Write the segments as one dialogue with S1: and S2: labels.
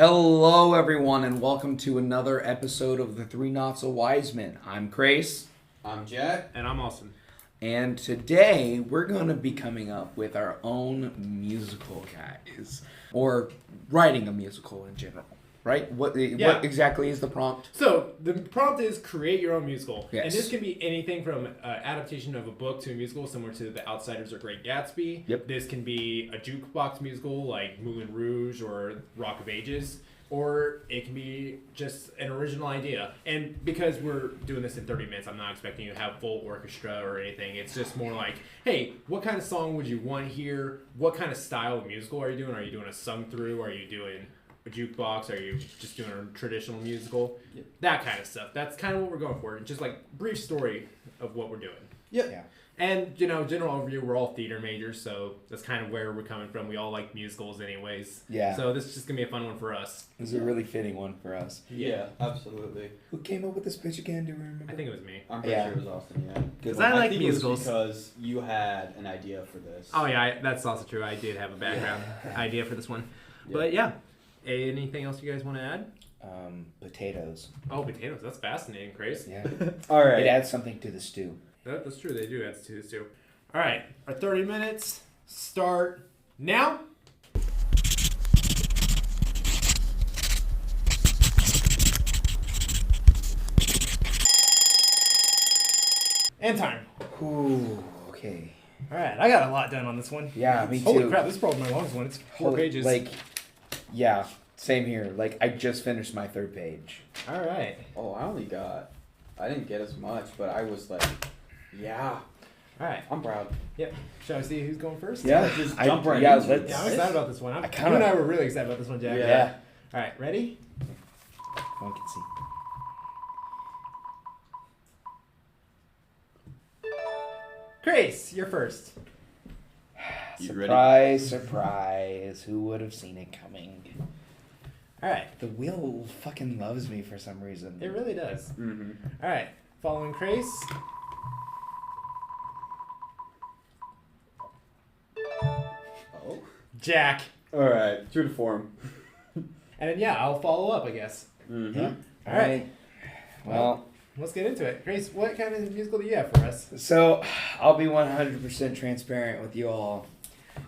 S1: Hello, everyone, and welcome to another episode of the Three Not So Wise Men. I'm Krais.
S2: I'm Jyck.
S3: And I'm Austin.
S1: And today, we're going to be coming up with our own musical, guys. Or writing a musical in general, right? What exactly is the prompt?
S3: So, the prompt is create your own musical.
S1: Yes.
S3: And this can be anything from adaptation of a book to a musical, similar to The Outsiders or Great Gatsby.
S1: Yep.
S3: This can be a jukebox musical like Moulin Rouge or Rock of Ages. Or it can be just an original idea. And because we're doing this in 30 minutes, I'm not expecting you to have full orchestra or anything. It's just more like, hey, what kind of song would you want here? What kind of style of musical are you doing? Are you doing a sung-through? Are you doing a jukebox? Are you just doing a traditional musical?
S2: Yep.
S3: That kind of stuff. That's kind of what we're going for. Just like brief story of what we're doing.
S2: Yep.
S1: Yeah.
S3: And, general overview, we're all theater majors, so that's kind of where we're coming from. We all like musicals anyways.
S1: Yeah.
S3: So this is just going to be a fun one for us.
S1: This is a really fitting one for us.
S2: Yeah, absolutely.
S1: Who came up with this pitch again? Do you remember?
S3: I think it was me.
S2: I'm pretty sure it was Austin, yeah.
S1: Because
S3: I like
S2: think
S3: musicals.
S2: It was because you had an idea for this.
S3: Oh, yeah, that's also true. I did have a background idea for this one. But, yeah. Anything else you guys want to add?
S1: Potatoes.
S3: Oh, potatoes. That's fascinating, Krais.
S1: Yeah.
S2: All right.
S1: It adds something to the stew.
S3: That's true. They do add to this, too. All right. Our 30 minutes start now. And time.
S1: Ooh, okay.
S3: All right. I got a lot done on this one.
S1: Yeah, me too.
S3: Holy crap. This is probably my longest one. It's 4 pages.
S1: Yeah, same here. I just finished my third page.
S3: All right.
S2: Oh, I didn't get as much, but I was like, yeah,
S3: All right.
S2: I'm proud.
S3: Yep. Shall I see who's going first?
S1: Yeah,
S2: Just
S1: I-
S2: jump right
S1: yeah,
S2: into
S1: let's-
S2: it.
S3: Yeah, I'm excited about this one.
S1: I
S3: You
S1: kinda-
S3: and I were really excited about this one, Jack.
S2: Yeah.
S3: All right. Ready?
S1: One can see.
S3: Krais, you're first.
S2: You
S1: Surprise, surprise. Who would have seen it coming?
S3: All right.
S1: The wheel fucking loves me for some reason.
S3: It really does.
S2: Mm-hmm.
S3: All right. Following Krais.
S2: Oh.
S3: Jack.
S2: All right. True to form.
S3: And then, yeah, I'll follow up, I guess.
S2: Mm-hmm.
S1: Yeah.
S3: All right.
S1: Well,
S3: Let's get into it. Krais, what kind of musical do you have for us?
S1: so I'll be 100% transparent with you all.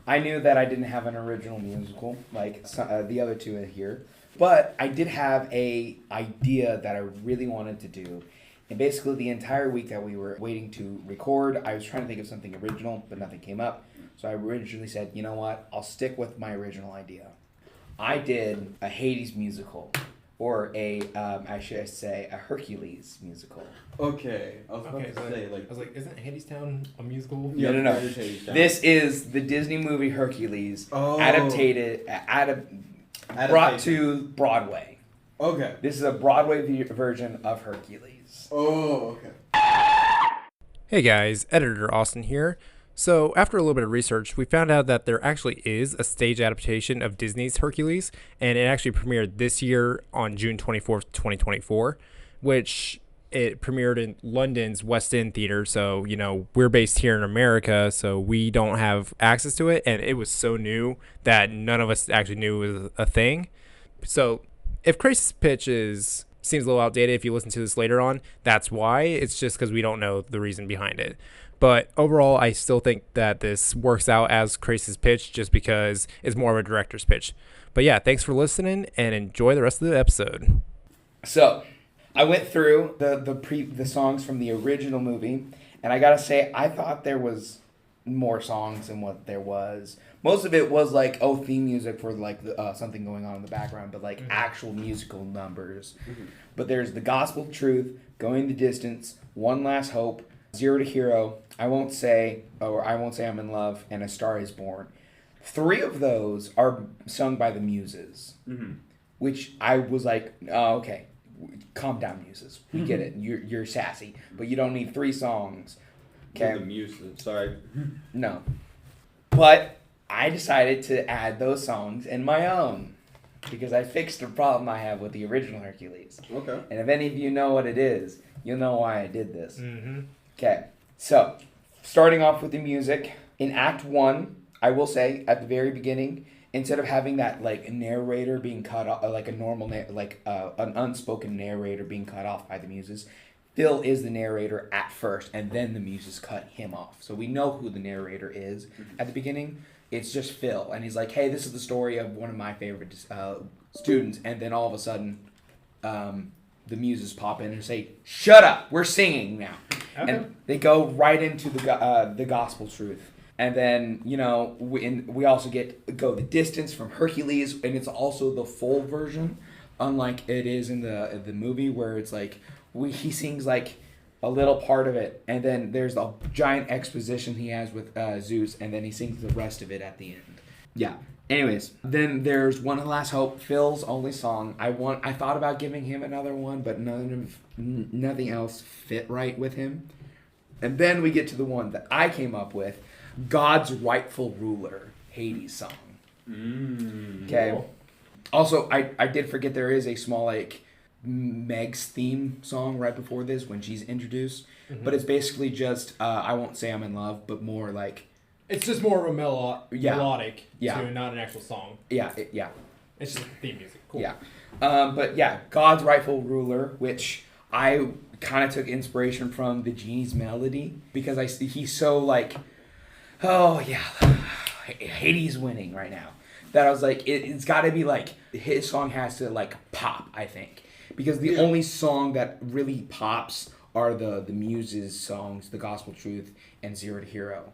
S1: I knew that I didn't have an original musical like the other two in here, but I did have a idea that I really wanted to do. And basically the entire week that we were waiting to record, I was trying to think of something original, but nothing came up. So I originally said, you know what, I'll stick with my original idea. I did a Hades musical, or I should say, a Hercules musical.
S2: Okay. I was about
S3: Okay,
S2: to say, like,
S3: I was like, isn't Hadestown a musical?
S2: Yeah,
S1: No.
S2: it is Hadestown.
S1: This is the Disney movie Hercules,
S2: Oh.
S1: brought to Broadway.
S2: Okay.
S1: This is a Broadway version of Hercules.
S2: Oh, okay.
S4: Hey guys, Editor Austin here. So, after a little bit of research, we found out that there actually is a stage adaptation of Disney's Hercules, and it actually premiered this year on June 24th, 2024, which it premiered in London's West End Theater. So, we're based here in America, so we don't have access to it, and it was so new that none of us actually knew it was a thing. So, if Krais' pitch seems a little outdated if you listen to this later on, that's why. It's just because we don't know the reason behind it. But overall, I still think that this works out as Krais' pitch just because it's more of a director's pitch. But yeah, thanks for listening and enjoy the rest of the episode.
S1: So, I went through the songs from the original movie, and I gotta say, I thought there was more songs than what there was. Most of it was theme music for something going on in the background, but actual musical numbers.
S2: Mm-hmm.
S1: But there's The Gospel of Truth, Going the Distance, One Last Hope, Zero to Hero, I Won't Say I'm in Love, and A Star Is Born. 3 of those are sung by the Muses, which I was like, oh, okay, calm down, Muses. We get it. You're sassy, but you don't need 3 songs.
S2: Okay.
S1: Okay.
S2: The Muses. Sorry.
S1: No. But I decided to add those songs in my own because I fixed a problem I have with the original Hercules.
S2: Okay.
S1: And if any of you know what it is, you'll know why I did this.
S3: Mm-hmm.
S1: Okay. So, starting off with the music, in Act 1, I will say, at the very beginning, instead of having that like narrator being cut off, like a normal an unspoken narrator being cut off by the muses, Phil is the narrator at first, and then the muses cut him off. So we know who the narrator is at the beginning. It's just Phil, and he's like, "Hey, this is the story of one of my favorite students," and then all of a sudden, the muses pop in and say, "Shut up, we're singing now," and they go right into the gospel truth. And then, you know, we also go the distance from Hercules, and it's also the full version, unlike it is in the movie where it's like he sings like a little part of it, and then there's the giant exposition he has with Zeus, and then he sings the rest of it at the end. Yeah. Anyways, then there's One Last Hope, Phil's only song. I thought about giving him another one, but nothing else fit right with him. And then we get to the one that I came up with, God's Rightful Ruler, Hades song. Okay.
S3: Cool.
S1: Also, I did forget there is a small like Meg's theme song right before this when she's introduced, but it's basically just I won't say I'm in love, but more like
S3: it's just more of a melodic tune, not an actual song.
S1: Yeah.
S3: It's just theme music. Cool.
S1: Yeah. But yeah, God's Rightful Ruler, which I kind of took inspiration from the Genie's melody because he's so like, oh yeah, Hades winning right now. That I was like, it's got to be like his song has to like pop, I think. Because the only song that really pops are the Muses songs, The Gospel Truth and Zero to Hero,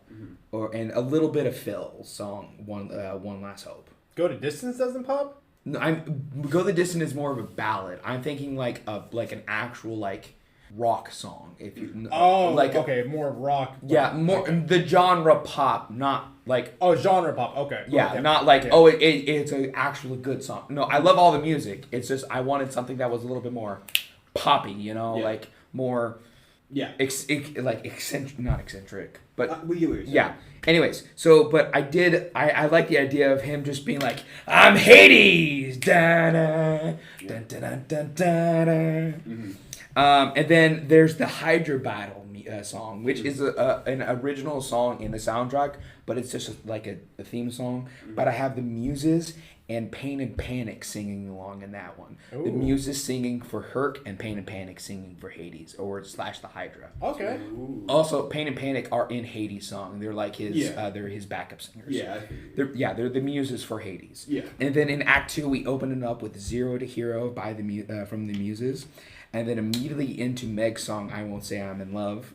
S1: and a little bit of Phil's song, One Last Hope.
S3: Go to Distance doesn't pop?
S1: No, Go the Distance is more of a ballad. I'm thinking like an actual like rock song. If you
S3: more rock.
S1: More the genre pop, not like
S3: genre pop. Okay.
S1: Yeah, not like it's an actually good song. No, I love all the music. It's just I wanted something that was a little bit more poppy, like more eccentric, not eccentric, but
S2: we get what you're saying.
S1: Yeah. Anyways, but I like the idea of him just being like, I'm Hades, da-da, da-da-da-da-da. And then there's the Hydra Battle song, which is an original song in the soundtrack, but it's just like a theme song. But I have the Muses and Pain and Panic singing along in that one. Ooh. The Muses singing for Herc and Pain and Panic singing for Hades / the Hydra.
S3: Okay.
S2: Ooh.
S1: Also, Pain and Panic are in Hades' song. They're like they're his backup singers.
S2: Yeah.
S1: They're the Muses for Hades.
S2: Yeah.
S1: And then in Act 2, we open it up with Zero to Hero by from the Muses. And then immediately into Meg's song, I Won't Say I'm in Love.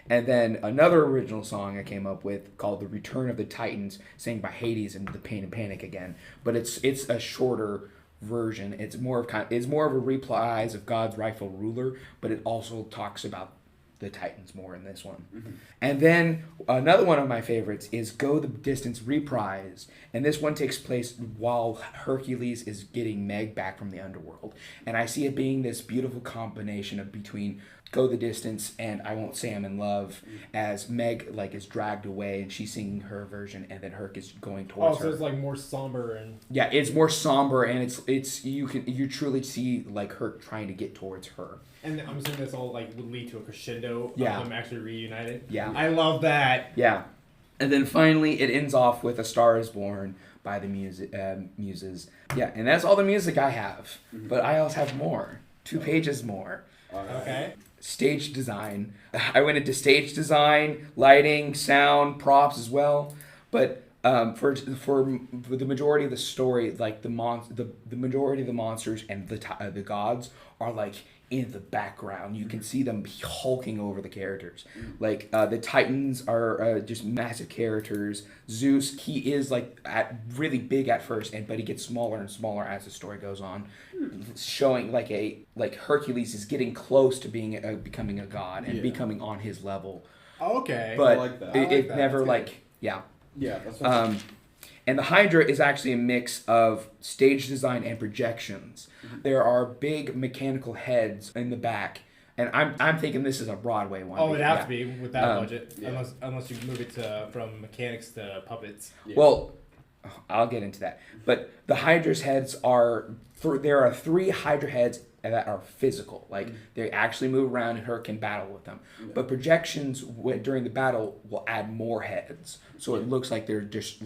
S1: And then another original song I came up with called The Return of the Titans, sang by Hades and the Pain and Panic again. But it's a shorter version. It's more of a reprise of God's Rightful Ruler, but it also talks about the Titans more in this one. Mm-hmm. And then another one of my favorites is Go the Distance Reprise. And this one takes place while Hercules is getting Meg back from the underworld. And I see it being this beautiful combination of between Go the Distance and I Won't Say I'm in Love, as Meg is dragged away and she's singing her version, and then Herc is going towards her.
S3: Oh, so it's like more somber and
S1: yeah, it's more somber, and it's you truly see Herc trying to get towards her.
S3: And I'm assuming this all would lead to a crescendo of them actually reunited.
S1: Yeah,
S3: I love that.
S1: Yeah, and then finally it ends off with A Star Is Born by the Muses. Yeah, and that's all the music I have, but I also have more. 2 pages more.
S3: Okay.
S1: Stage design. I went into stage design, lighting, sound, props as well. But for the majority of the story, the majority of the monsters and the gods are in the background. You can see them hulking over the characters. The Titans are just massive characters. Zeus, he is really big at first, but he gets smaller and smaller as the story goes on, showing Hercules is getting close to becoming a god and becoming on his level.
S3: Okay,
S1: but
S3: I like that.
S1: It never
S2: Yeah, that's
S1: and the Hydra is actually a mix of stage design and projections. Mm-hmm. There are big mechanical heads in the back, and I'm thinking this is a Broadway one.
S3: Oh, it'd have to be with that budget, unless you move it from mechanics to puppets.
S1: Yeah. Well, I'll get into that. But the Hydra's heads there are 3 Hydra heads that are physical. They actually move around and Herc can battle with them. Yeah. But projections during the battle will add more heads. So it looks like they're just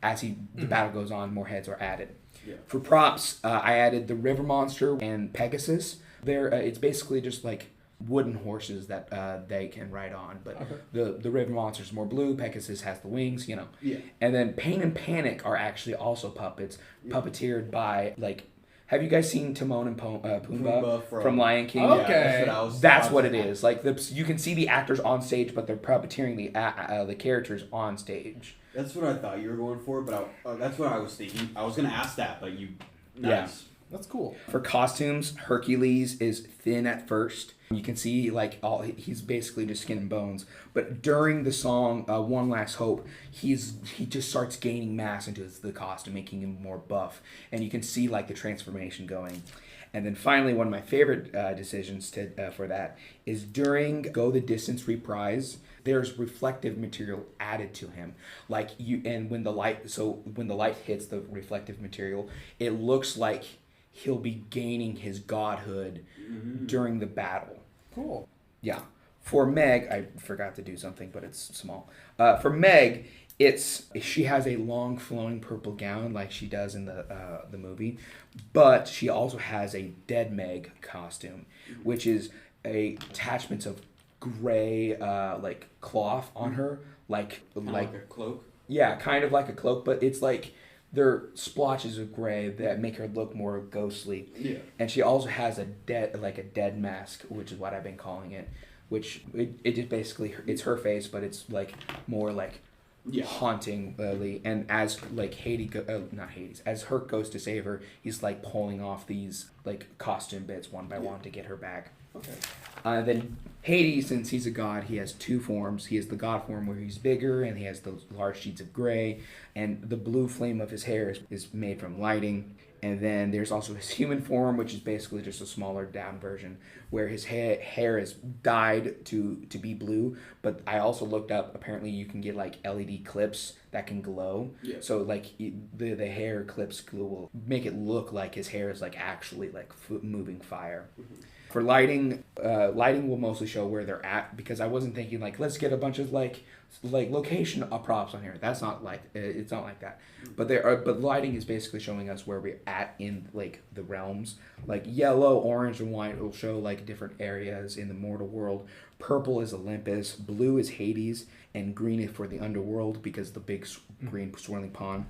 S1: the battle goes on, more heads are added.
S2: Yeah.
S1: For props, I added the river monster and Pegasus. It's basically just like wooden horses that they can ride on, but the river monster is more blue. Pegasus has the wings, you know.
S2: Yeah.
S1: And then Pain and Panic are actually also puppets, puppeteered by like. Have you guys seen Timon and Pumbaa from Lion King?
S3: Okay.
S2: Yeah,
S1: that's what it is. Like you can see the actors on stage, but they're puppeteering the characters on stage.
S2: That's what I thought you were going for, but that's what I was thinking. I was gonna ask that, but you. Nice.
S1: Yeah.
S3: That's cool.
S1: For costumes, Hercules is thin at first. You can see like he's basically just skin and bones. But during the song "One Last Hope," he just starts gaining mass into the costume, making him more buff, and you can see like the transformation going. And then finally, one of my favorite decisions for that is during Go the Distance reprise. There's reflective material added to him, when the light hits the reflective material, it looks like he'll be gaining his godhood during the battle.
S3: Cool.
S1: Yeah. For Meg, I forgot to do something, but it's small. For Meg, she has a long flowing purple gown like she does in the movie, but she also has a Dead Meg costume, which is attachments of gray like cloth on her, like
S2: a cloak.
S1: Yeah, kind of like a cloak, but it's like they're splotches of gray that make her look more ghostly.
S2: Yeah.
S1: And she also has a dead mask, which is what I've been calling it. Which it just basically it's her face, but it's like more like hauntingly. And as like as Herc goes to save her, he's like pulling off these like costume bits one by one to get her back.
S2: Okay.
S1: Then Hades, since he's a god, he has two forms. He has the god form where he's bigger and he has those large sheets of gray, and the blue flame of his hair is made from lighting. And then there's also his human form, which is basically just a smaller down version, where his hair is dyed to be blue. But I also looked up, apparently you can get like LED clips that can glow. Yeah. So like the hair clips will make it look like his hair is like actually like moving fire. Mm-hmm. For lighting will mostly show where they're at, because I wasn't thinking like let's get a bunch of like location props on here. That's not like it's not like that. But lighting is basically showing us where we're at in like the realms. Like yellow, orange, and white will show like different areas in the mortal world. Purple is Olympus, blue is Hades, and green is for the underworld because the big green swirling pond.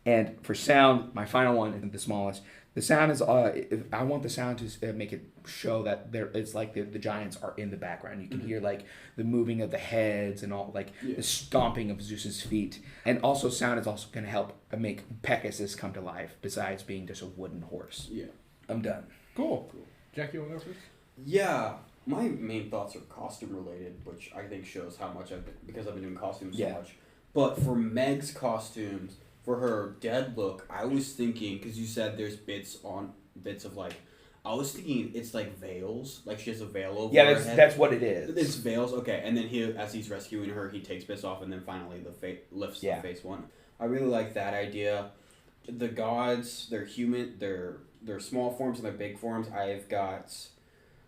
S1: And for sound, my final one is the smallest. The sound is I want the sound to make it show that it's like the giants are in the background. You can hear like the moving of the heads and all like the stomping of Zeus's feet. And also sound is also going to help make Pegasus come to life besides being just a wooden horse. Yeah. I'm done.
S3: Cool. Jyck, you want to go first?
S2: Yeah. My main thoughts are costume related, which I think shows how much because I've been doing costumes so much. But for Meg's costumes, for her dead look, I was thinking, because you said there's bits of like, I was thinking it's like veils, like she has a veil over her head.
S1: That's what it is.
S2: It's veils, okay. And then as he's rescuing her, he takes bits off, and then finally lifts the face one. I really like that idea. The gods, they're human, they're small forms and they're big forms. I've got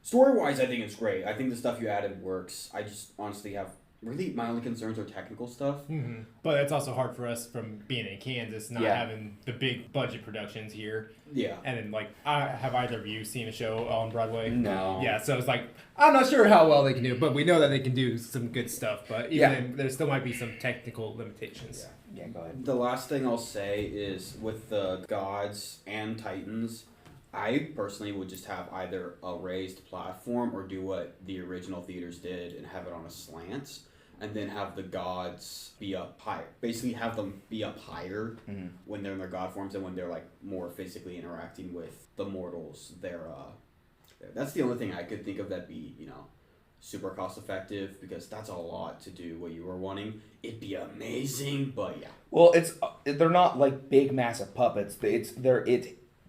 S2: story-wise, I think it's great. I think the stuff you added works. I just honestly have really my only concerns are technical stuff.
S3: Mm-hmm. But it's also hard for us from being in Kansas, not having the big budget productions here. Yeah. And then like, have either of you seen a show on Broadway?
S1: No.
S3: Yeah, so it's like, I'm not sure how well they can do it, but we know that they can do some good stuff. But even then, there still might be some technical limitations.
S1: Yeah, go ahead.
S2: The last thing I'll say is with the gods and titans, I personally would just have either a raised platform or do what the original theaters did and have it on a slant, and then have the gods be up higher. Basically have them be up higher when they're in their god forms, and when they're like more physically interacting with the mortals, that's the only thing I could think of that'd be, super cost effective, because that's a lot to do what you were wanting. It'd be amazing, but yeah.
S1: Well, they're not like big massive puppets.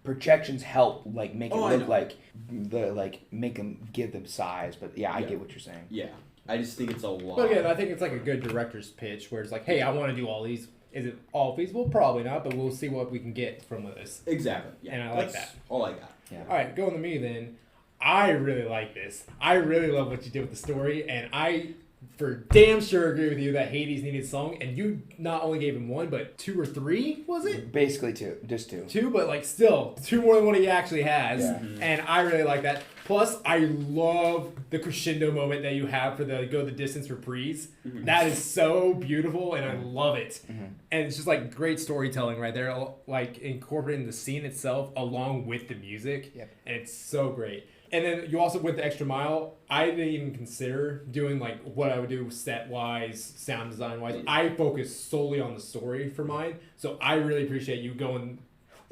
S1: Projections help like make it look like make them give them size, but I get what you're saying.
S2: Yeah, I just think it's a lot.
S3: But again, I think it's like a good director's pitch where it's like, hey, I want to do all these. Is it all feasible? Probably not, but we'll see what we can get from this.
S2: Exactly. Yeah.
S3: And I like that.
S2: All I got.
S3: Yeah. All right, going to me then. I really like this. I really love what you did with the story, and I for damn sure agree with you that Hades needed a song, and you not only gave him one, but 2 or 3, was it?
S1: Basically two, just two.
S3: 2, but like still 2 more than what he actually has,
S1: Yeah.
S3: and I really like that. Plus, I love the crescendo moment that you have for the Go the Distance reprise. That is so beautiful, and I love it. And it's just like great storytelling right there, like incorporating the scene itself along with the music, and it's so great. And then you also went the extra mile. I didn't even consider doing like what I would do set wise, sound design wise. I focus solely on the story for mine, so I really appreciate you going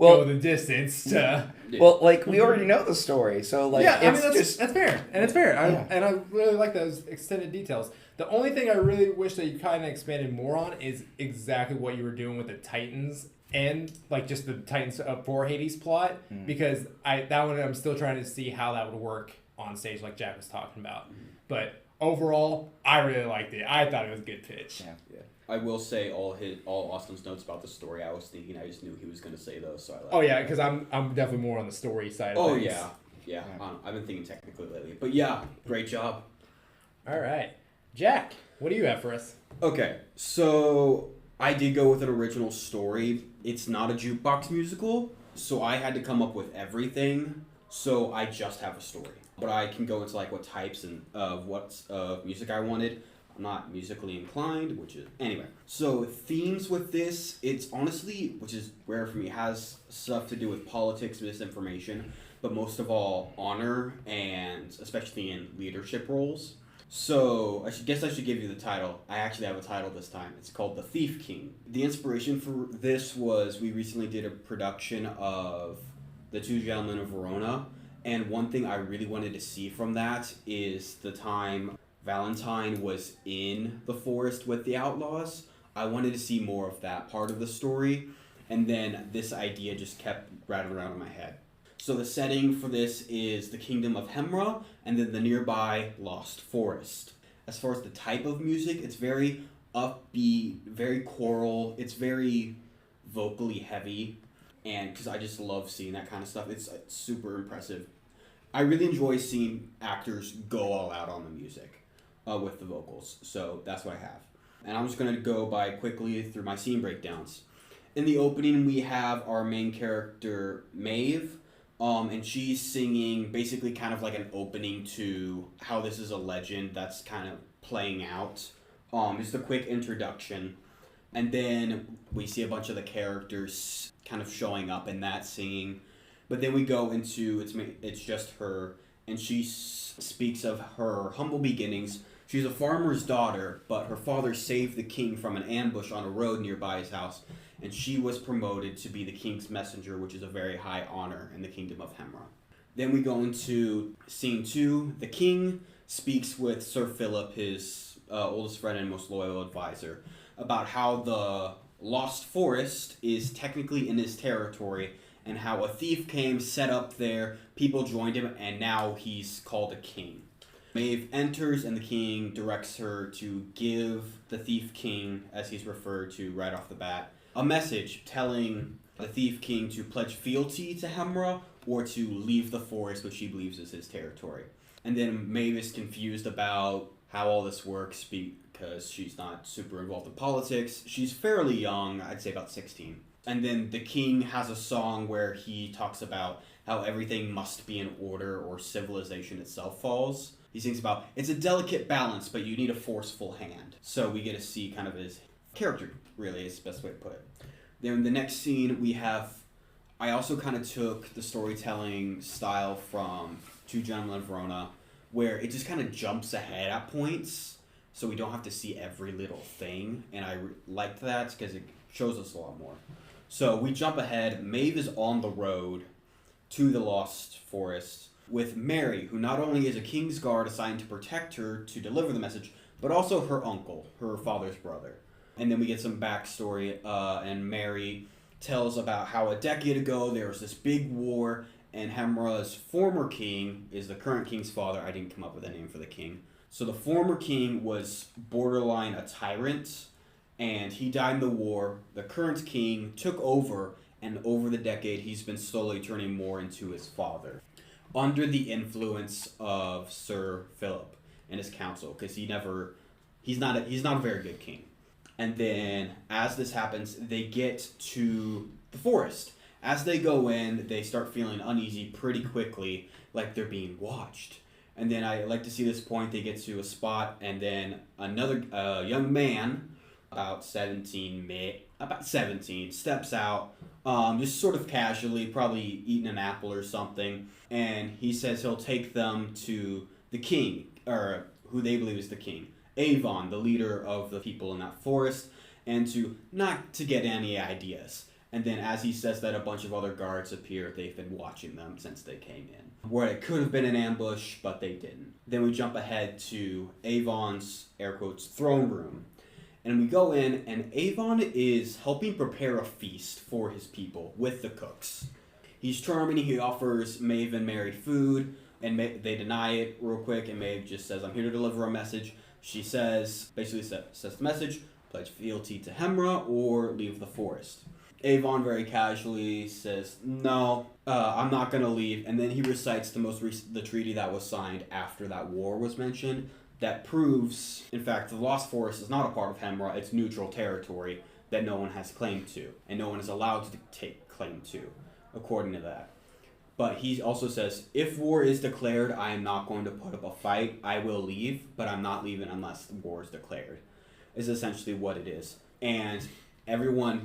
S3: the distance to.
S1: Well, like we already know the story, so like
S3: that's fair, and it's fair. I really like those extended details. The only thing I really wish that you kind of expanded more on is exactly what you were doing with the Titans. And like just the Titans for Hades plot, because that one I'm still trying to see how that would work on stage, like Jack was talking about. But overall, I really liked it. I thought it was a good pitch.
S2: Yeah. I will say all Austin's notes about the story. I was thinking, I just knew he was going to say those, so I like.
S3: Because I'm definitely more on the story side. Of things.
S2: Yeah. I've been thinking technically lately, but yeah, great job.
S3: All right, Jack, what do you have for us?
S2: Okay, so I did go with an original story. It's not a jukebox musical, so I had to come up with everything. So I just have a story, but I can go into like what types of what music I wanted. I'm not musically inclined, which is anyway. So themes with this, it's honestly, which is rare for me, has stuff to do with politics, misinformation, but most of all honor, and especially in leadership roles. So, I should give you the title. I actually have a title this time. It's called The Thief King. The inspiration for this was we recently did a production of The Two Gentlemen of Verona, and one thing I really wanted to see from that is the time Valentine was in the forest with the outlaws. I wanted to see more of that part of the story, and then this idea just kept rattling around in my head. So the setting for this is the kingdom of Hemra, and then the nearby Lost Forest. As far as the type of music, it's very upbeat, very choral, it's very vocally heavy, and because I just love seeing that kind of stuff, it's super impressive. I really enjoy seeing actors go all out on the music with the vocals, so that's what I have. And I'm just going to go by quickly through my scene breakdowns. In the opening, we have our main character, Maeve, and she's singing basically kind of like an opening to how this is a legend that's kind of playing out. Just a quick introduction. And then we see a bunch of the characters kind of showing up in that singing. But then we go into, it's just her, and she speaks of her humble beginnings. She's a farmer's daughter, but her father saved the king from an ambush on a road nearby his house, and she was promoted to be the king's messenger, which is a very high honor in the kingdom of Hemra. Then we go into scene 2. The king speaks with Sir Philip, his oldest friend and most loyal advisor, about how the Lost Forest is technically in his territory, and how a thief came, set up there, people joined him, and now he's called a king. Maeve enters, and the king directs her to give the thief king, as he's referred to right off the bat, a message telling the thief king to pledge fealty to Hemra or to leave the forest, which she believes is his territory. And then Maeve is confused about how all this works because she's not super involved in politics. She's fairly young, I'd say about 16. And then the king has a song where he talks about how everything must be in order or civilization itself falls. He sings about, it's a delicate balance, but you need a forceful hand. So we get to see kind of his character, really, is the best way to put it. Then the next scene we have, I also kind of took the storytelling style from Two Gentlemen of Verona, where it just kind of jumps ahead at points, so we don't have to see every little thing, and I liked that because it shows us a lot more. So we jump ahead. Maeve is on the road to the Lost Forest with Mary, who not only is a king's guard assigned to protect her to deliver the message, but also her uncle, her father's brother. And then we get some backstory, and Mary tells about how a decade ago there was this big war, and Hemra's former king is the current king's father. I didn't come up with a name for the king. So the former king was borderline a tyrant, and he died in the war. The current king took over, and over the decade he's been slowly turning more into his father, under the influence of Sir Philip and his council, because he never he's not a very good king. And then as this happens, they get to the forest. As they go in, they start feeling uneasy pretty quickly, like they're being watched. And then I like to see this point, they get to a spot, and then another young man, about 17, steps out, just sort of casually, probably eating an apple or something, and he says he'll take them to the king, or who they believe is the king, Avon, the leader of the people in that forest, and not to get any ideas. And then as he says that, a bunch of other guards appear. They've been watching them since they came in. Where it could have been an ambush, but they didn't. Then we jump ahead to Avon's, air quotes, throne room. And we go in, and Avon is helping prepare a feast for his people with the cooks. He's charming. He offers Maeve and Mary food, and they deny it real quick, and Maeve just says, I'm here to deliver a message. She says the message, pledge fealty to Hemra or leave the forest. Avon very casually says, no, I'm not going to leave. And then he recites the treaty that was signed after that war was mentioned that proves, in fact, the Lost Forest is not a part of Hemra. It's neutral territory that no one has claim to, and no one is allowed to take claim to, according to that. But he also says, if war is declared, I am not going to put up a fight. I will leave, but I'm not leaving unless the war is declared, is essentially what it is. And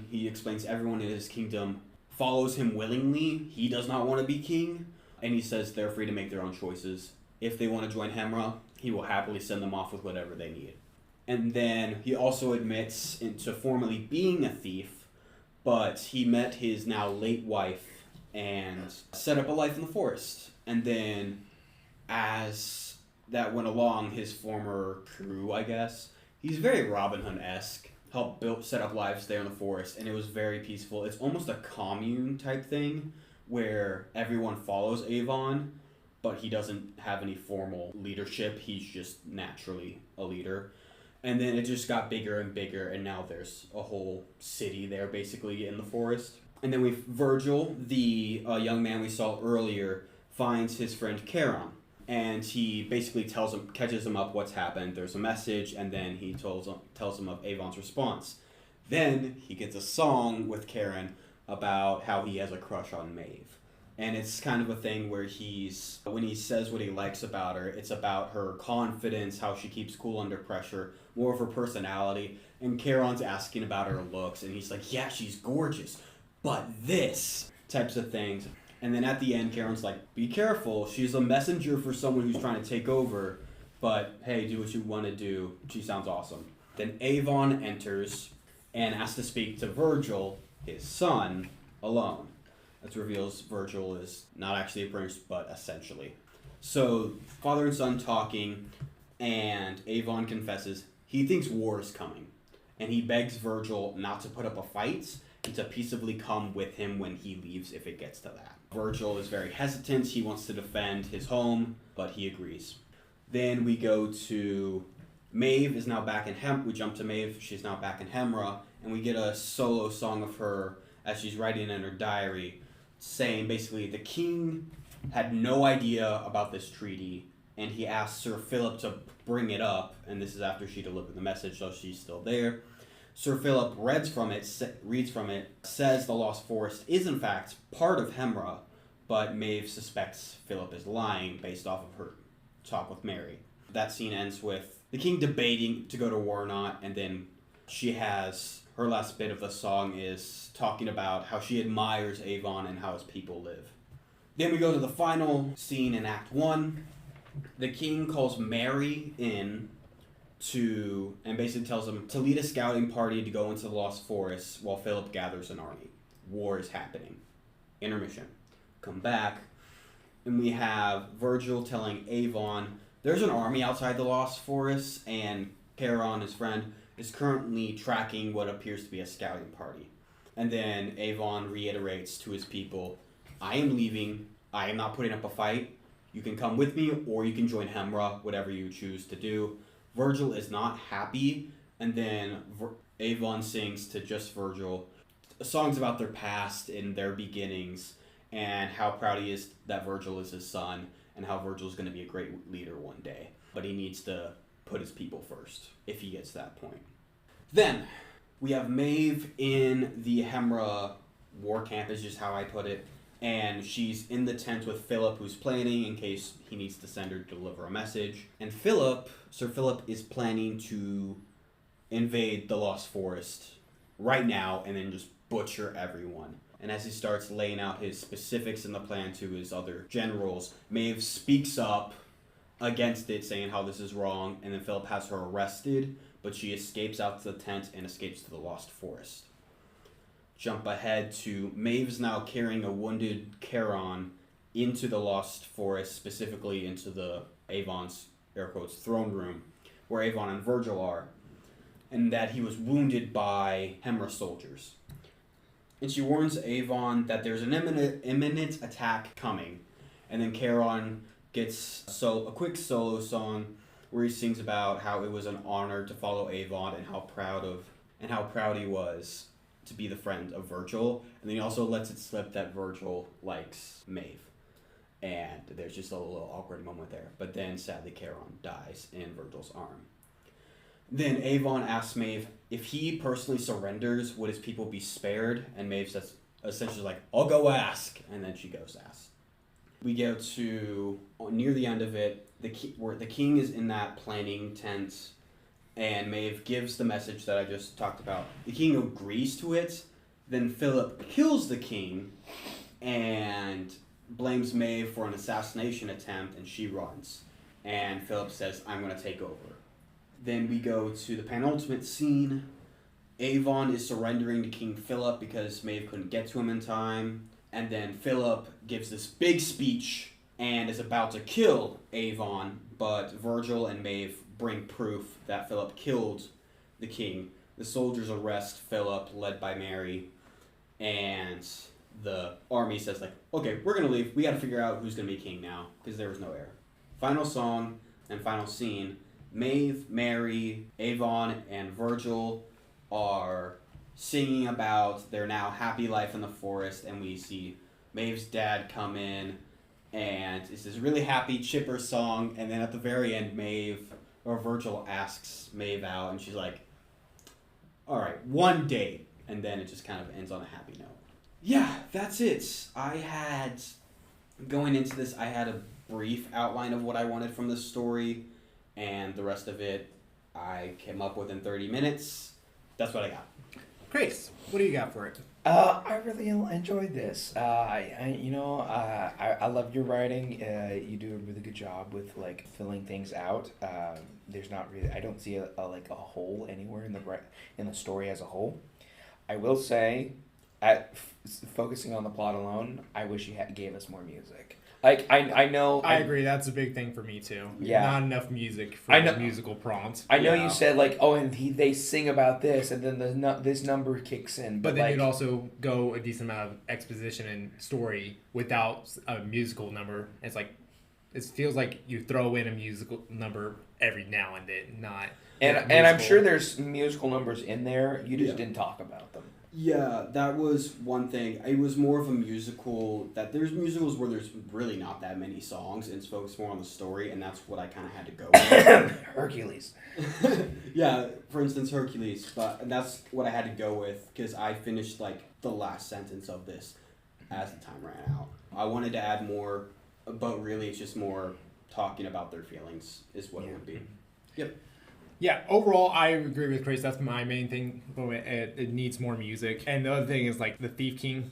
S2: he explains everyone in his kingdom follows him willingly. He does not want to be king, and he says they're free to make their own choices. If they want to join Hemra, he will happily send them off with whatever they need. And then he also admits into formerly being a thief, but he met his now late wife and set up a life in the forest. And then as that went along, his former crew, I guess, he's very Robin Hood-esque, helped set up lives there in the forest, and it was very peaceful. It's almost a commune type thing where everyone follows Avon, but he doesn't have any formal leadership. He's just naturally a leader. And then it just got bigger and bigger, and now there's a whole city there basically in the forest. And then Virgil, the young man we saw earlier, finds his friend Charon, and he basically catches him up what's happened. There's a message, and then he tells him of Avon's response. Then he gets a song with Charon about how he has a crush on Maeve. And it's kind of a thing where when he says what he likes about her, it's about her confidence, how she keeps cool under pressure, more of her personality. And Charon's asking about her looks, and he's like, yeah, she's gorgeous, but this, types of things. And then at the end, Charon's like, be careful, she's a messenger for someone who's trying to take over, but hey, do what you want to do, she sounds awesome. Then Avon enters and asks to speak to Virgil, his son, alone. That reveals Virgil is not actually a prince, but essentially. So, father and son talking, and Avon confesses he thinks war is coming. And he begs Virgil not to put up a fight and to peaceably come with him when he leaves if it gets to that. Virgil is very hesitant. He wants to defend his home, but he agrees. Then we go to Maeve is now back in we jump to Maeve. She's now back in Hemra, and we get a solo song of her as she's writing in her diary, saying basically the king had no idea about this treaty, and he asked Sir Philip to bring it up, and this is after she delivered the message, so she's still there. Sir Philip reads from it, says the Lost Forest is in fact part of Hemra, but Maeve suspects Philip is lying based off of her talk with Mary. That scene ends with the king debating to go to war or not, and then her last bit of the song is talking about how she admires Avon and how his people live. Then we go to the final scene in Act 1. The king calls Mary in and basically tells him to lead a scouting party to go into the Lost Forest while Philip gathers an army. War is happening. Intermission. Come back, and we have Virgil telling Avon there's an army outside the Lost Forest, and Charon, his friend, is currently tracking what appears to be a scouting party. And then Avon reiterates to his people, I am leaving, I am not putting up a fight, you can come with me or you can join Hemra, whatever you choose to do. Virgil is not happy, and then Avon sings to just Virgil songs about their past and their beginnings, and how proud he is that Virgil is his son, and how Virgil is going to be a great leader one day. But he needs to put his people first, if he gets to that point. Then, we have Maeve in the Hemra war camp, is just how I put it. And she's in the tent with Philip, who's planning in case he needs to send her to deliver a message. And Sir Philip, is planning to invade the Lost Forest right now and then just butcher everyone. And as he starts laying out his specifics in the plan to his other generals, Maeve speaks up against it, saying how this is wrong, and then Philip has her arrested, but she escapes out to the tent and escapes to the Lost Forest. Jump ahead to Maeve's now carrying a wounded Charon into the Lost Forest, specifically into the Avon's, air quotes, throne room, where Avon and Virgil are, and that he was wounded by Hemra soldiers. And she warns Avon that there's an imminent attack coming. And then Charon gets a quick solo song where he sings about how it was an honor to follow Avon and how proud he was to be the friend of Virgil. And then he also lets it slip that Virgil likes Maeve. And there's just a little awkward moment there. But then sadly Charon dies in Virgil's arm. Then Avon asks Maeve if he personally surrenders, would his people be spared? And Maeve says essentially like, I'll go ask. And then she goes ask. We go to near the end of it, where the king is in that planning tent, and Maeve gives the message that I just talked about. The king agrees to it. Then Philip kills the king and blames Maeve for an assassination attempt, and she runs. And Philip says, I'm going to take over. Then we go to the penultimate scene. Avon is surrendering to King Philip because Maeve couldn't get to him in time. And then Philip gives this big speech and is about to kill Avon, but Virgil and Maeve bring proof that Philip killed the king. The soldiers arrest Philip, led by Mary, and the army says like, okay, we're going to leave. We got to figure out who's going to be king now, because there was no heir. Final song and final scene. Maeve, Mary, Avon, and Virgil are singing about their now happy life in the forest, and we see Maeve's dad come in, and it's this really happy, chipper song, and then at the very end, Virgil asks Maeve out, and she's like, all right, one date, and then it just kind of ends on a happy note. Yeah, that's it. Going into this, I had a brief outline of what I wanted from this story, and the rest of it I came up with in 30 minutes. That's what I got.
S3: Krais, what do you got for it?
S1: I really enjoyed this. I love your writing. You do a really good job with like filling things out. There's not really, I don't see a hole anywhere in the story as a whole. I will say, focusing on the plot alone, I wish you gave us more music. Like I know.
S3: I agree. That's a big thing for me too.
S1: Yeah.
S3: Not enough music for the musical prompt.
S1: I know you said like, oh, and they sing about this, and then this number kicks in.
S3: But then you'd also go a decent amount of exposition and story without a musical number. It's like, it feels like you throw in a musical number every now and then, not.
S1: And I'm sure there's musical numbers in there. You just didn't talk about them.
S2: Yeah, that was one thing. It was more of a musical, that there's musicals where there's really not that many songs, and it's focused more on the story, and that's what I kind of had to go with.
S1: Hercules.
S2: Yeah, for instance, Hercules, but that's what I had to go with, because I finished, like, the last sentence of this as the time ran out. I wanted to add more, but really it's just more talking about their feelings is what it would be. Yep.
S3: Yeah, overall, I agree with Krais. That's my main thing. But it needs more music. And the other thing is, like, the Thief King.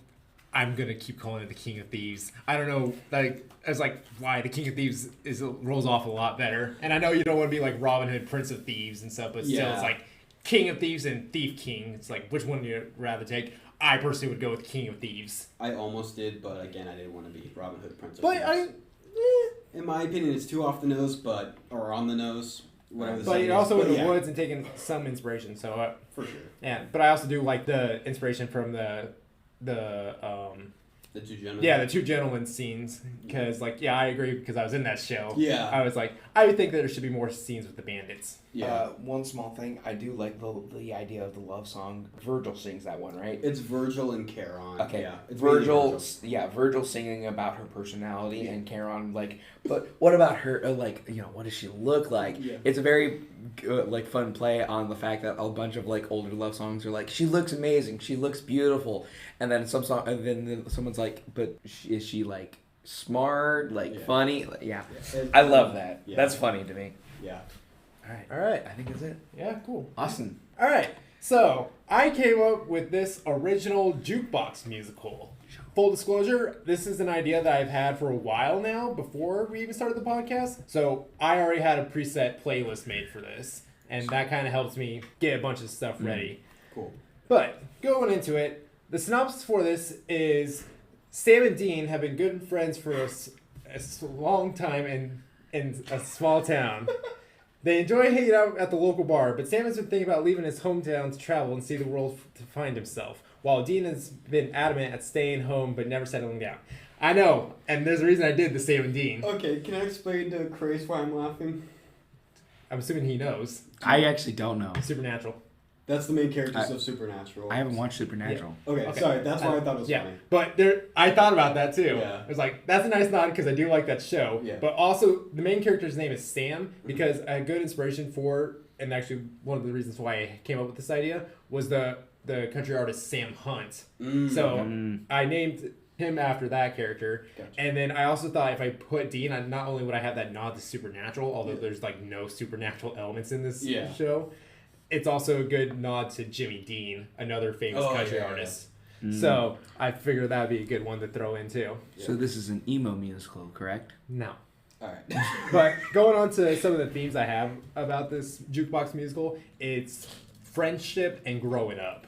S3: I'm going to keep calling it the King of Thieves. I don't know, like, it's like, why? The King of Thieves rolls off a lot better. And I know you don't want to be like Robin Hood, Prince of Thieves and stuff, but still, it's like King of Thieves and Thief King. It's like, which one do you rather take? I personally would go with King of Thieves.
S2: I almost did, but again, I didn't want to be Robin Hood, Prince of Thieves. In my opinion, it's too off the nose, or on the nose.
S3: But you're also in the woods and taking some inspiration, so
S2: for sure.
S3: Yeah, but I also do like the inspiration from the
S2: The two gentlemen.
S3: Yeah, the two gentlemen scenes. Because, like, yeah, I agree because I was in that show.
S2: Yeah.
S3: I was like, I would think that there should be more scenes with the bandits.
S2: Yeah.
S1: One small thing, I do like the idea of the love song. Virgil sings that one, right?
S2: It's Virgil and Charon.
S1: Okay.
S2: Yeah. It's
S1: Virgil,
S2: mainly
S1: yeah, Virgil singing about her personality and Charon, like, but what about her, like, you know, what does she look like?
S2: Yeah.
S1: It's a very, like, fun play on the fact that a bunch of, like, older love songs are like, she looks amazing, she looks beautiful, and then then someone's like, but is she, like, smart, like, funny? Yeah. I love that.
S2: Yeah.
S1: That's funny to me.
S2: Yeah.
S3: All right.
S1: I think that's it.
S3: Yeah, cool.
S1: Awesome.
S3: All right. So, I came up with this original jukebox musical. Full disclosure, this is an idea that I've had for a while now, before we even started the podcast. So, I already had a preset playlist made for this, and that kind of helps me get a bunch of stuff ready.
S2: Cool.
S3: But, going into it, the synopsis for this is Sam and Dean have been good friends for a long time in a small town. They enjoy hanging out at the local bar, but Sam has been thinking about leaving his hometown to travel and see the world to find himself, while Dean has been adamant at staying home but never settling down. I know, and there's a reason I did the Sam and Dean.
S2: Okay, can I explain to Krais why I'm laughing?
S3: I'm assuming he knows.
S1: I actually don't know.
S3: Supernatural.
S2: That's the main characters of Supernatural.
S1: I haven't watched Supernatural.
S2: Okay, sorry, that's why I thought it was funny.
S3: But I thought about that too.
S2: Yeah.
S3: I was like, that's a nice nod because I do like that show.
S2: Yeah.
S3: But also, the main character's name is Sam because a good inspiration for, and actually one of the reasons why I came up with this idea was the country artist Sam Hunt. So I named him after that character.
S2: Gotcha.
S3: And then I also thought if I put Dean, not only would I have that nod to Supernatural, although there's like no supernatural elements in this show, it's also a good nod to Jimmy Dean, another famous country artist. So I figured that would be a good one to throw in too.
S1: So this is an emo musical, correct?
S3: No.
S2: Alright.
S3: But going on to some of the themes I have about this jukebox musical, it's friendship and growing up.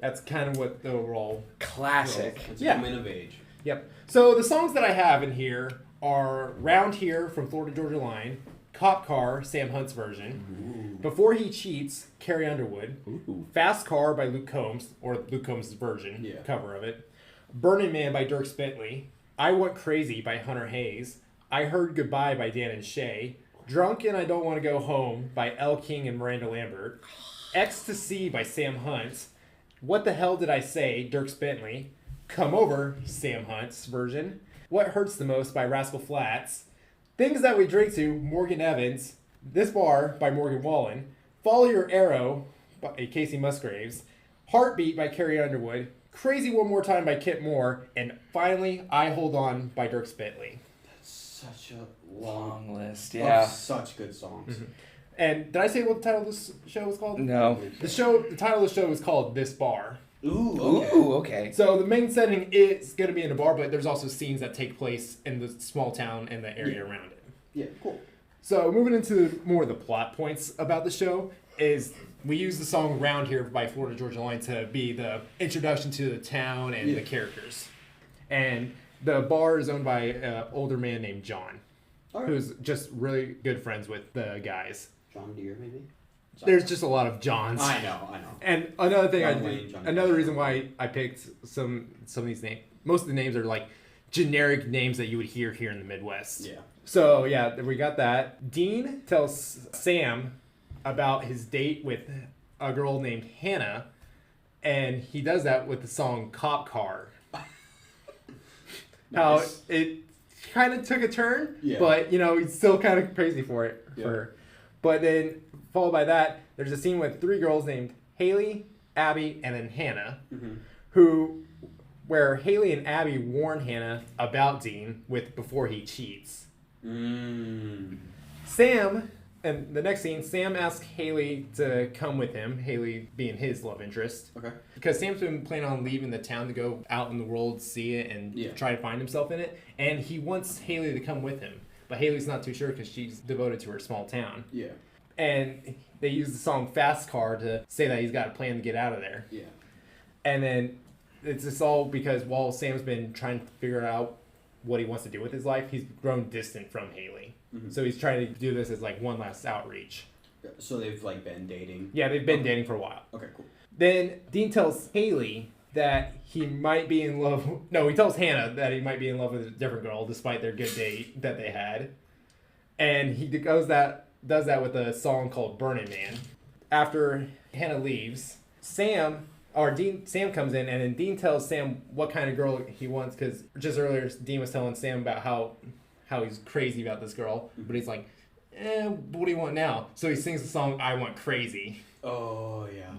S3: That's kind of what the overall
S1: Classic.
S2: It's
S3: Yeah.
S2: coming of age.
S3: Yep. So the songs that I have in here are Round Here from Florida Georgia Line, Cop Car, Sam Hunt's version, Before He Cheats, Carrie Underwood, Fast Car by Luke Combs, or Luke Combs' version, cover of it, Burning Man by Dierks Bentley, I Want Crazy by Hunter Hayes, I Heard Goodbye by Dan and Shay, Drunk and I Don't Want to Go Home by Elle King and Miranda Lambert, Ecstasy by Sam Hunt, What the Hell Did I Say, Dierks Bentley, Come Over, Sam Hunt's version, What Hurts the Most by Rascal Flatts, Things That We Drink To, Morgan Evans, This Bar by Morgan Wallen, Follow Your Arrow by Casey Musgraves, Heartbeat by Carrie Underwood, Crazy One More Time by Kit Moore, and finally, I Hold On by Dierks Bentley.
S2: Such a long
S1: list,
S2: of such good songs.
S3: And did I say what the title of this show was called?
S1: No.
S3: The title of the show is called This Bar.
S2: Ooh,
S1: Okay.
S3: So the main setting is going to be in a bar, but there's also scenes that take place in the small town and the area around it.
S2: Yeah, cool.
S3: So moving into more of the plot points about the show is we use the song Round Here by Florida Georgia Line to be the introduction to the town and the characters. And the bar is owned by an older man named John, who's just really good friends with the guys.
S2: John Deere, maybe?
S3: There's just a lot of Johns.
S2: I know.
S3: And another thing
S2: John Wayne, John
S3: another
S2: Wayne.
S3: reason why I picked some of these names, most of the names are like generic names that you would hear here in the Midwest.
S2: Yeah.
S3: So yeah, we got that. Dean tells Sam about his date with a girl named Hannah, and he does that with the song Cop Car. How it kind of took a turn, but he's still kind of crazy for it. But then followed by that, there's a scene with three girls named Haley, Abby, and then Hannah, where Haley and Abby warn Hannah about Dean with Before He Cheats. Sam, and the next scene, Sam asks Haley to come with him, Haley being his love interest.
S2: Okay.
S3: Because Sam's been planning on leaving the town to go out in the world, see it, and try to find himself in it. And he wants Haley to come with him. But Haley's not too sure because she's devoted to her small town.
S2: Yeah.
S3: And they use the song Fast Car to say that he's got a plan to get out of there.
S2: Yeah.
S3: And then it's just all because while Sam's been trying to figure out what he wants to do with his life, he's grown distant from Haley. So he's trying to do this as like one last outreach.
S2: So they've like been dating?
S3: Yeah, they've been dating for a while.
S2: Okay, cool.
S3: Then Dean tells Haley that he might be in love. No, he tells Hannah that he might be in love with a different girl, despite their good date that they had. And he does that with a song called "Burnin' Man." After Hannah leaves, Sam comes in, and then Dean tells Sam what kind of girl he wants, because just earlier Dean was telling Sam about how he's crazy about this girl, but he's like, what do you want now? So he sings the song "I Want Crazy."
S2: Oh yeah.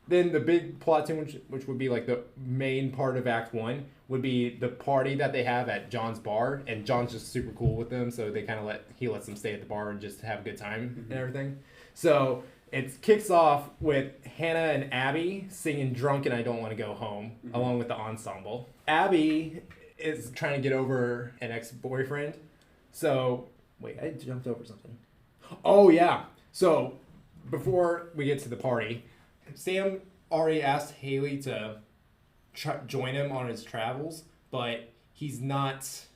S3: Then the big plot scene, which would be like the main part of Act 1, would be the party that they have at John's bar, and John's just super cool with them, so they kind of lets them stay at the bar and just have a good time and everything. So it kicks off with Hannah and Abby singing "Drunk and I Don't Want to Go Home," along with the ensemble. Abby is trying to get over an ex-boyfriend. So, wait, I jumped over something. Oh, yeah. So, before we get to the party, Sam already asked Haley to join him on his travels, but Haley's not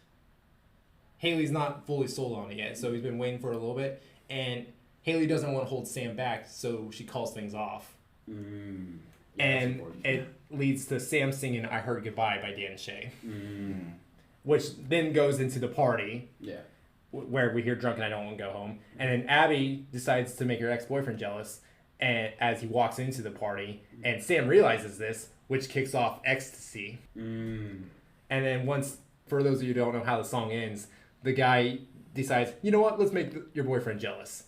S3: fully sold on it yet, so he's been waiting for it a little bit, and Haley doesn't want to hold Sam back, so she calls things off.
S2: Yeah,
S3: and it leads to Sam singing "I Heard Goodbye" by Dan Shay, which then goes into the party.
S2: Yeah.
S3: Where we hear "Drunk and I Don't Want to Go Home," and then Abby decides to make her ex-boyfriend jealous, and as he walks into the party, and Sam realizes this, which kicks off "Ecstasy." And then for those of you who don't know how the song ends, the guy decides, you know what, let's make your boyfriend jealous.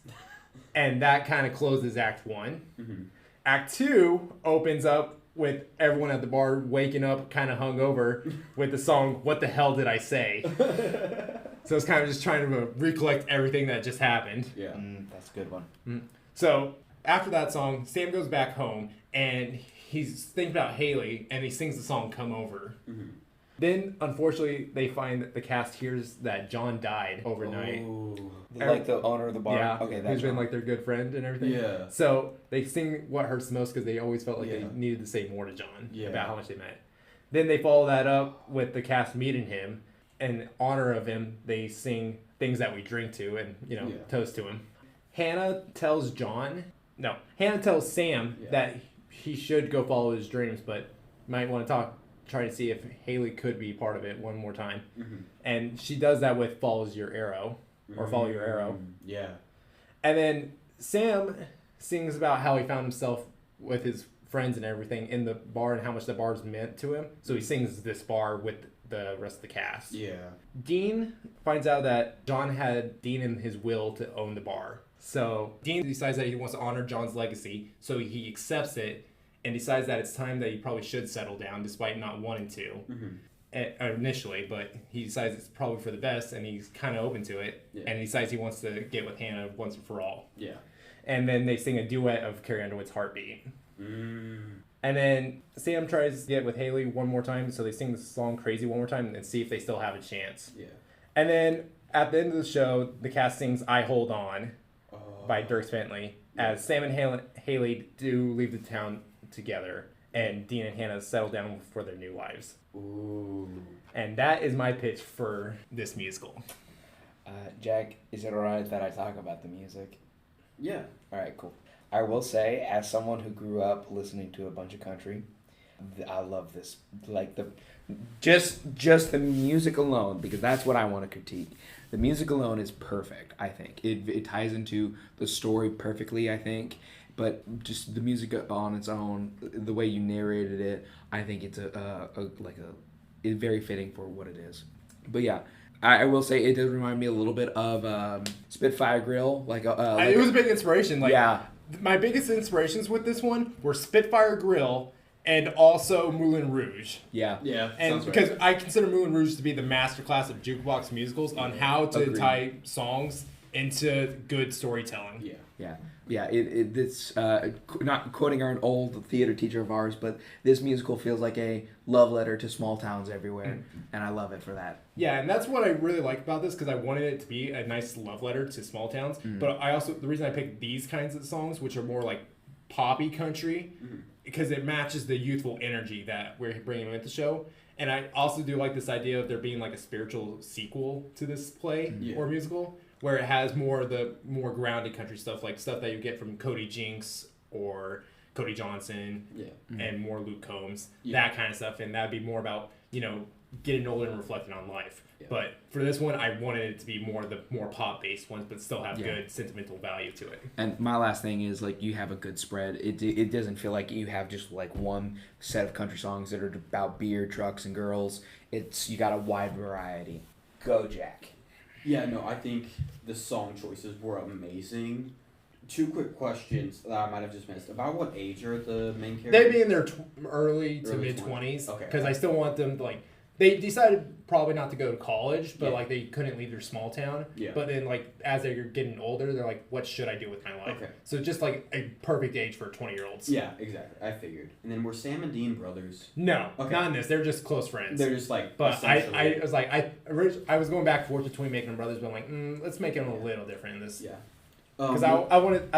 S3: And that kind of closes Act 1. Act 2 opens up with everyone at the bar waking up kind of hungover with the song "What the Hell Did I Say?" So it's kind of just trying to recollect everything that just happened.
S2: Yeah.
S1: That's a good one.
S3: So after that song, Sam goes back home and he's thinking about Haley, and he sings the song "Come Over." Then, unfortunately, they find that the cast hears that John died overnight.
S1: Like the owner of the bar?
S3: Yeah,
S1: Okay, that's
S3: who's been like their good friend and everything.
S2: Yeah.
S3: So they sing "What Hurts the Most" because they always felt like they needed to say more to John about how much they meant. Then they follow that up with the cast meeting him. In honor of him, they sing "Things That We Drink To" and, toast to him. Hannah tells Sam that he should go follow his dreams, but might want to try to see if Haley could be part of it one more time. And she does that with "Follows Your Arrow," or "Follow Your Arrow."
S2: Yeah.
S3: And then Sam sings about how he found himself with his friends and everything in the bar and how much the bar's meant to him. So he sings this bar with the rest of the cast.
S2: Yeah.
S3: Dean finds out that John had Dean in his will to own the bar. So Dean decides that he wants to honor John's legacy, so he accepts it and decides that it's time that he probably should settle down despite not wanting to initially, but he decides it's probably for the best and he's kind of open to it, and he decides he wants to get with Hannah once and for all.
S2: Yeah.
S3: And then they sing a duet of Carrie Underwood's "Heartbeat." And then Sam tries to get with Haley one more time, so they sing the song "Crazy" one more time and see if they still have a chance.
S2: Yeah.
S3: And then at the end of the show, the cast sings "I Hold On" by Dierks Bentley, as Sam and Haley do leave the town together, and Dean and Hannah settle down for their new lives. And that is my pitch for this musical.
S1: Jack, is it alright that I talk about the music?
S2: Yeah.
S1: Alright, cool. I will say, as someone who grew up listening to a bunch of country, I love this. Like just the music alone, because that's what I want to critique. The music alone is perfect, I think. It ties into the story perfectly, I think. But just the music on its own, the way you narrated it, I think it's it's very fitting for what it is. But yeah, I will say it does remind me a little bit of Spitfire Grill.
S3: It was a big inspiration.
S1: Yeah.
S3: My biggest inspirations with this one were Spitfire Grill and also Moulin Rouge.
S1: Yeah.
S2: Yeah.
S3: And because I consider Moulin Rouge to be the masterclass of jukebox musicals on how to
S1: Agreed.
S3: tie songs into good storytelling.
S2: Yeah.
S1: Yeah. Yeah, it's not quoting our old theater teacher of ours, but this musical feels like a love letter to small towns everywhere, and I love it for that.
S3: Yeah, and that's what I really like about this, because I wanted it to be a nice love letter to small towns. But the reason I picked these kinds of songs, which are more like poppy country, because it matches the youthful energy that we're bringing with the show. And I also do like this idea of there being like a spiritual sequel to this play or musical, where it has more of the more grounded country stuff, like stuff that you get from Cody Jinks or Cody Johnson
S2: Yeah.
S3: and more Luke Combs,
S2: Yeah.
S3: that kind of stuff. And that'd be more about, getting older and reflecting on life.
S2: Yeah.
S3: But for this one, I wanted it to be the more pop-based ones, but still have good sentimental value to it.
S1: And my last thing is, like, you have a good spread. It doesn't feel like you have just, like, one set of country songs that are about beer, trucks, and girls. You got a wide variety. Go, Jack.
S2: Yeah, no, I think the song choices were amazing. 2 quick questions that I might have just missed. About what age are the main characters?
S3: They'd be in their early to
S2: Early
S3: mid-20s.
S2: 20s. Okay.
S3: Because I still want them to, like... They decided probably not to go to college, but,
S2: Yeah.
S3: like, they couldn't leave their small town.
S2: Yeah.
S3: But then, like, as they're getting older, they're like, what should I do with my life?
S2: Okay.
S3: So just, like, a perfect age for 20-year-olds.
S2: Yeah, exactly. I figured. And then were Sam and Dean brothers?
S3: No,
S2: Okay.
S3: not in this. They're just close friends.
S2: They're just like.
S3: But I
S2: essentially-
S3: was like, I was going back and forth between making them brothers, but I'm like, let's make them a little different in this.
S2: Yeah.
S3: Because I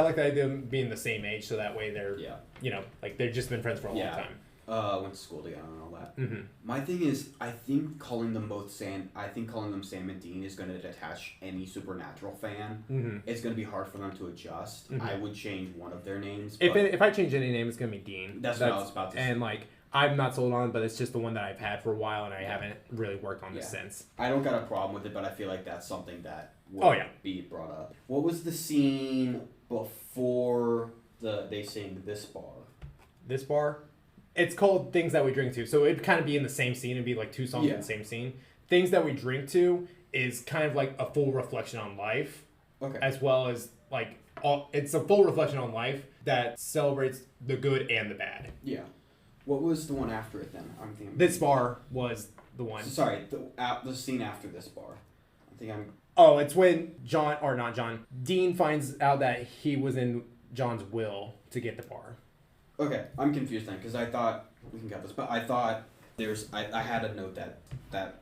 S3: like the idea of them being the same age, so that way they're,
S2: Yeah.
S3: like they've just been friends for a long time.
S2: Went to school together and all that.
S3: Mm-hmm.
S2: My thing is, I think calling them Sam and Dean is going to detach any Supernatural fan.
S3: Mm-hmm.
S2: It's going to be hard for them to adjust.
S3: Mhm.
S2: I would change one of their names.
S3: If I change any name, it's gonna be Dean.
S2: That's what I was about to say.
S3: And like, I'm not sold on it, but it's just the one that I've had for a while, and I haven't really worked on this since.
S2: I don't got a problem with it, but I feel like that's something that would be brought up. What was the scene before they sing this bar?
S3: This bar, it's called Things That We Drink To, so it'd kind of be in the same scene. It'd be like 2 songs in the same scene. Things That We Drink To is kind of like a full reflection on life, as well as like it's a full reflection on life that celebrates the good and the bad.
S2: Yeah. What was the one after it then? I'm thinking.
S3: This bar was the one.
S2: Sorry, the scene after this bar. I think I'm.
S3: Oh, it's when Dean finds out that he was in John's will to get the bar.
S2: Okay, I'm confused then, because I thought, we can cut this, but I thought I had a note that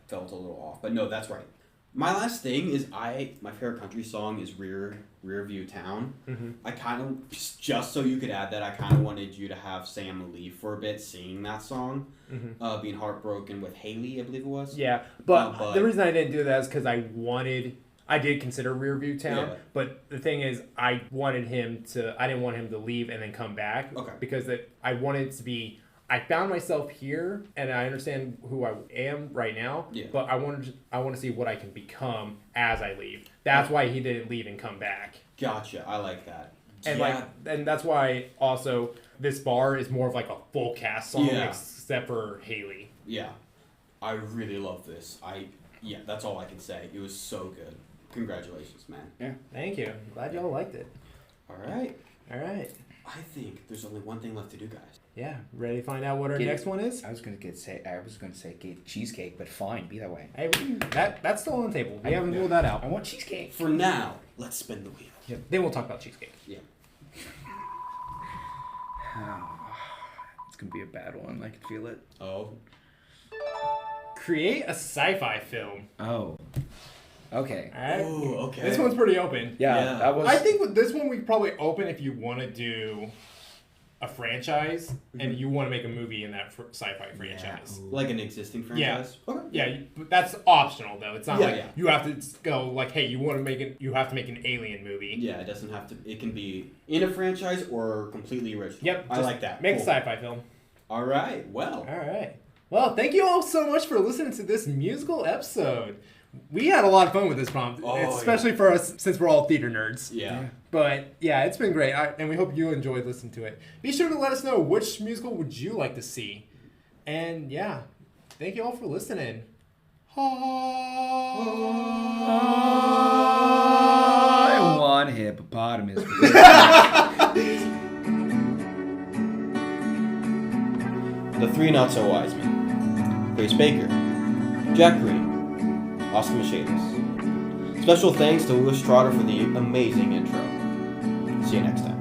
S2: felt a little off, but no, that's right. My last thing is my favorite country song is Rear View Town.
S3: Mm-hmm.
S2: I kind of, just so you could add that, I kind of wanted you to have Sam leave for a bit singing that song, being heartbroken with Haley, I believe it was.
S3: Yeah, but the reason I didn't do that is because I did consider Rear View Town, but the thing is, I didn't want him to leave and then come back.
S2: Okay.
S3: Because I wanted it to be, I found myself here, and I understand who I am right now, but I want to see what I can become as I leave. That's why he didn't leave and come back.
S2: Gotcha, I like that.
S3: And and that's why also this bar is more of like a full cast song, except for Haley.
S2: Yeah, I really love this. That's all I can say. It was so good. Congratulations, man.
S3: Yeah. Thank you. Glad y'all liked it.
S2: All right.
S3: I
S2: think there's only one thing left to do, guys.
S3: Yeah. Ready to find out what our next one is?
S1: I was gonna say cheesecake, but fine, be that way.
S3: Hey, that's still on the table. We haven't ruled that out.
S1: I want cheesecake.
S2: For now, let's spin the wheel.
S3: Yep. Then we'll talk about cheesecake.
S2: Yeah.
S1: It's gonna be a bad one. I can feel it.
S2: Oh.
S3: Create a sci-fi film.
S1: Oh. Okay.
S3: All right.
S2: Ooh, okay.
S3: This one's pretty open.
S2: Yeah.
S1: That was.
S3: I think with this one we could probably open if you want to do a franchise and you want to make a movie in that sci-fi franchise.
S2: Like an existing franchise?
S3: Yeah.
S2: Okay.
S3: Yeah, but that's optional though. It's not
S2: Yeah,
S3: you have to go like, hey, you have to make an alien movie.
S2: Yeah, it doesn't have to. It can be in a franchise or completely original.
S3: Yep.
S2: I like that.
S3: Make
S2: Cool.
S3: a sci-fi film.
S2: All right. Well.
S3: All right. Well, thank you all so much for listening to this musical episode. We had a lot of fun with this prompt, especially for us since we're all theater nerds.
S2: Yeah.
S3: But yeah, it's been great, and we hope you enjoyed listening to it. Be sure to let us know which musical would you like to see. And yeah, thank you all for listening.
S1: I want hippopotamus.
S2: The Three Not So Wise Men. Grace Baker. Jack Green. Austin Michaelis. Special thanks to Louis Trotter for the amazing intro. See you next time.